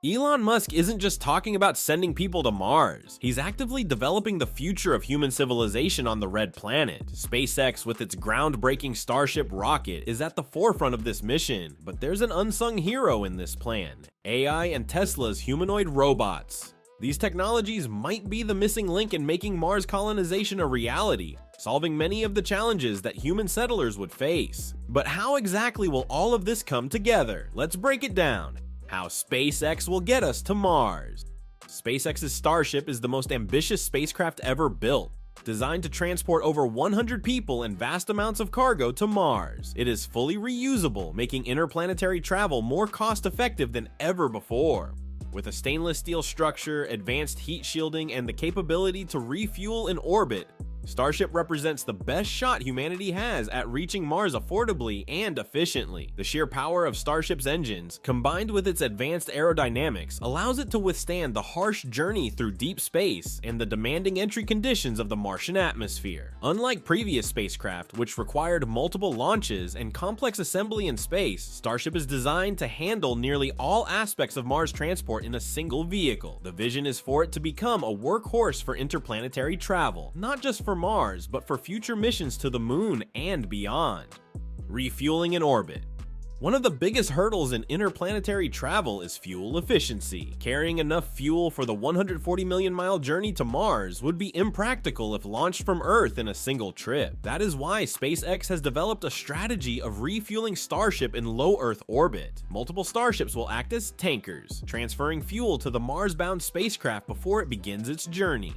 Elon Musk isn't just talking about sending people to Mars. He's actively developing the future of human civilization on the Red Planet. SpaceX, with its groundbreaking Starship rocket, is at the forefront of this mission, but there's an unsung hero in this plan: AI and Tesla's humanoid robots. These technologies might be the missing link in making Mars colonization a reality, solving many of the challenges that human settlers would face. But how exactly will all of this come together? Let's break it down. How SpaceX will get us to Mars. SpaceX's Starship is the most ambitious spacecraft ever built, designed to transport over 100 people and vast amounts of cargo to Mars. It is fully reusable, making interplanetary travel more cost-effective than ever before. With a stainless steel structure, advanced heat shielding, and the capability to refuel in orbit, Starship represents the best shot humanity has at reaching Mars affordably and efficiently. The sheer power of Starship's engines, combined with its advanced aerodynamics, allows it to withstand the harsh journey through deep space and the demanding entry conditions of the Martian atmosphere. Unlike previous spacecraft, which required multiple launches and complex assembly in space, Starship is designed to handle nearly all aspects of Mars transport in a single vehicle. The vision is for it to become a workhorse for interplanetary travel, not just for Mars, but for future missions to the moon and beyond. Refueling in orbit. One of the biggest hurdles in interplanetary travel is fuel efficiency. Carrying enough fuel for the 140 million mile journey to Mars would be impractical if launched from Earth in a single trip. That is why SpaceX has developed a strategy of refueling Starship in low Earth orbit. Multiple Starships will act as tankers, transferring fuel to the Mars-bound spacecraft before it begins its journey.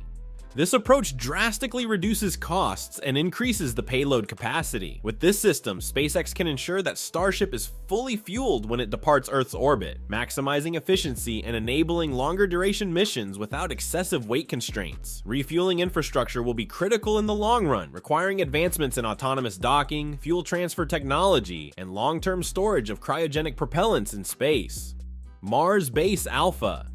This approach drastically reduces costs and increases the payload capacity. With this system, SpaceX can ensure that Starship is fully fueled when it departs Earth's orbit, maximizing efficiency and enabling longer duration missions without excessive weight constraints. Refueling infrastructure will be critical in the long run, requiring advancements in autonomous docking, fuel transfer technology, and long-term storage of cryogenic propellants in space. Mars Base Alpha.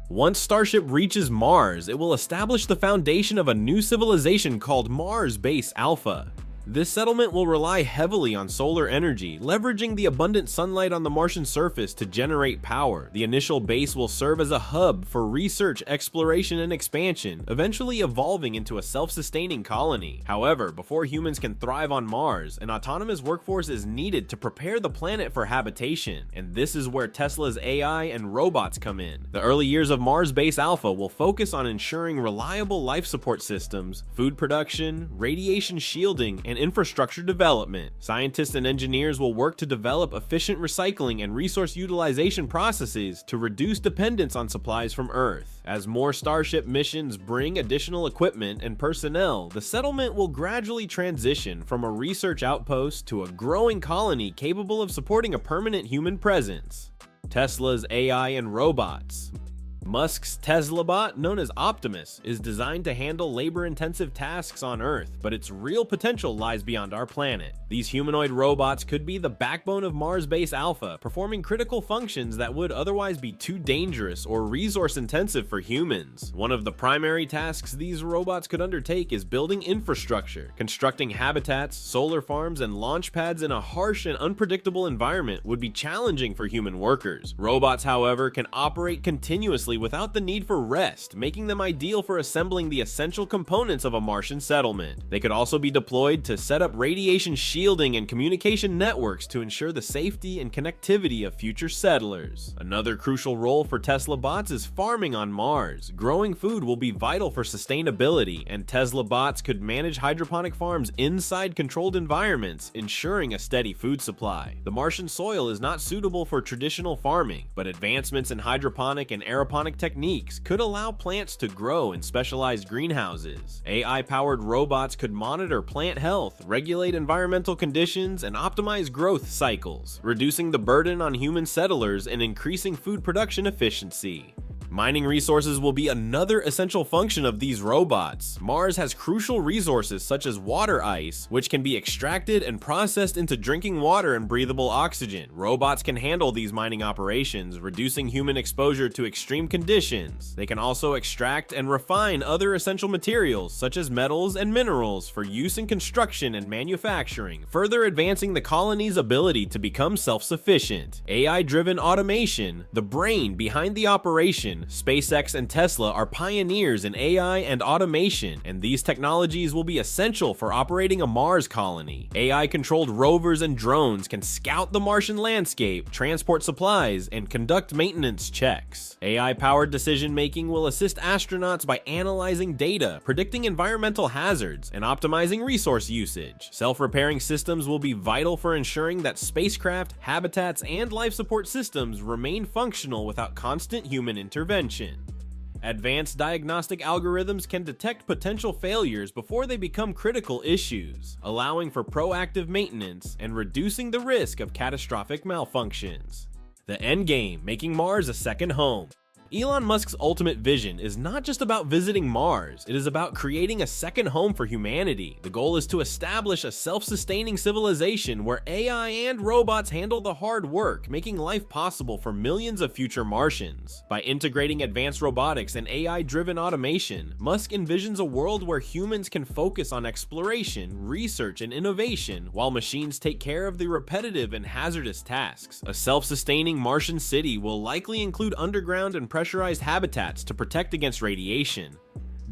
Once Starship reaches Mars, it will establish the foundation of a new civilization called Mars Base Alpha. This settlement will rely heavily on solar energy, leveraging the abundant sunlight on the Martian surface to generate power. The initial base will serve as a hub for research, exploration, and expansion, eventually evolving into a self-sustaining colony. However, before humans can thrive on Mars, an autonomous workforce is needed to prepare the planet for habitation, and this is where Tesla's AI and robots come in. The early years of Mars Base Alpha will focus on ensuring reliable life support systems, food production, radiation shielding, and infrastructure development. Scientists and engineers will work to develop efficient recycling and resource utilization processes to reduce dependence on supplies from Earth. As more Starship missions bring additional equipment and personnel, the settlement will gradually transition from a research outpost to a growing colony capable of supporting a permanent human presence. Tesla's AI and robots. Musk's Tesla bot, known as Optimus, is designed to handle labor-intensive tasks on Earth, but its real potential lies beyond our planet. These humanoid robots could be the backbone of Mars Base Alpha, performing critical functions that would otherwise be too dangerous or resource-intensive for humans. One of the primary tasks these robots could undertake is building infrastructure. Constructing habitats, solar farms, and launch pads in a harsh and unpredictable environment would be challenging for human workers. Robots, however, can operate continuously without the need for rest, making them ideal for assembling the essential components of a Martian settlement. They could also be deployed to set up radiation shielding and communication networks to ensure the safety and connectivity of future settlers. Another crucial role for Tesla bots is farming on Mars. Growing food will be vital for sustainability, and Tesla bots could manage hydroponic farms inside controlled environments, ensuring a steady food supply. The Martian soil is not suitable for traditional farming, but advancements in hydroponic and aeroponic techniques could allow plants to grow in specialized greenhouses. AI-powered robots could monitor plant health, regulate environmental conditions, and optimize growth cycles, reducing the burden on human settlers and increasing food production efficiency. Mining resources will be another essential function of these robots. Mars has crucial resources such as water ice, which can be extracted and processed into drinking water and breathable oxygen. Robots can handle these mining operations, reducing human exposure to extreme conditions. They can also extract and refine other essential materials such as metals and minerals for use in construction and manufacturing, further advancing the colony's ability to become self-sufficient. AI-driven automation, the brain behind the operation. SpaceX and Tesla are pioneers in AI and automation, and these technologies will be essential for operating a Mars colony. AI-controlled rovers and drones can scout the Martian landscape, transport supplies, and conduct maintenance checks. AI-powered decision-making will assist astronauts by analyzing data, predicting environmental hazards, and optimizing resource usage. Self-repairing systems will be vital for ensuring that spacecraft, habitats, and life support systems remain functional without constant human intervention. Advanced diagnostic algorithms can detect potential failures before they become critical issues, allowing for proactive maintenance and reducing the risk of catastrophic malfunctions. The endgame, making Mars a second home. Elon Musk's ultimate vision is not just about visiting Mars, it is about creating a second home for humanity. The goal is to establish a self-sustaining civilization where AI and robots handle the hard work, making life possible for millions of future Martians. By integrating advanced robotics and AI-driven automation, Musk envisions a world where humans can focus on exploration, research, and innovation, while machines take care of the repetitive and hazardous tasks. A self-sustaining Martian city will likely include underground and pressurized habitats to protect against radiation,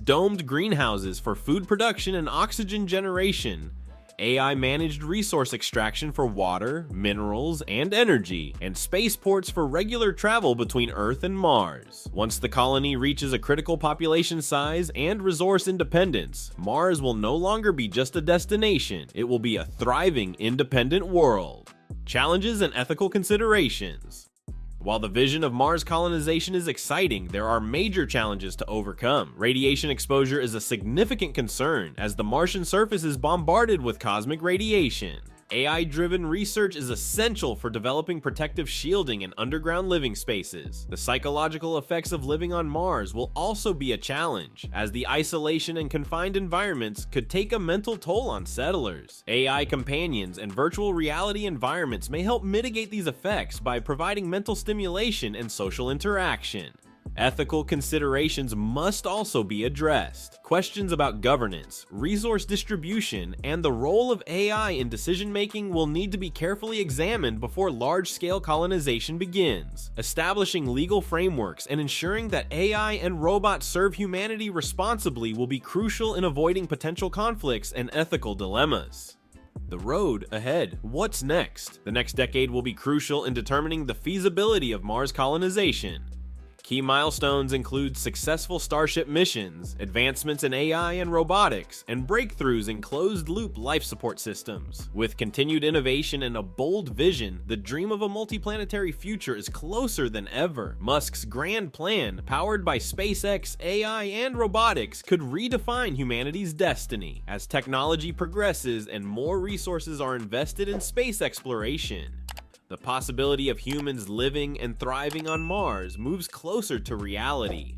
domed greenhouses for food production and oxygen generation, AI-managed resource extraction for water, minerals, and energy, and spaceports for regular travel between Earth and Mars. Once the colony reaches a critical population size and resource independence, Mars will no longer be just a destination, it will be a thriving, independent world. Challenges and ethical considerations. While the vision of Mars colonization is exciting, there are major challenges to overcome. Radiation exposure is a significant concern, as the Martian surface is bombarded with cosmic radiation. AI-driven research is essential for developing protective shielding and underground living spaces. The psychological effects of living on Mars will also be a challenge, as the isolation and confined environments could take a mental toll on settlers. AI companions and virtual reality environments may help mitigate these effects by providing mental stimulation and social interaction. Ethical considerations must also be addressed. Questions about governance, resource distribution, and the role of AI in decision-making will need to be carefully examined before large-scale colonization begins. Establishing legal frameworks and ensuring that AI and robots serve humanity responsibly will be crucial in avoiding potential conflicts and ethical dilemmas. The road ahead. What's next? The next decade will be crucial in determining the feasibility of Mars colonization. Key milestones include successful Starship missions, advancements in AI and robotics, and breakthroughs in closed-loop life support systems. With continued innovation and a bold vision, the dream of a multi-planetary future is closer than ever. Musk's grand plan, powered by SpaceX, AI, and robotics, could redefine humanity's destiny. As technology progresses and more resources are invested in space exploration, the possibility of humans living and thriving on Mars moves closer to reality.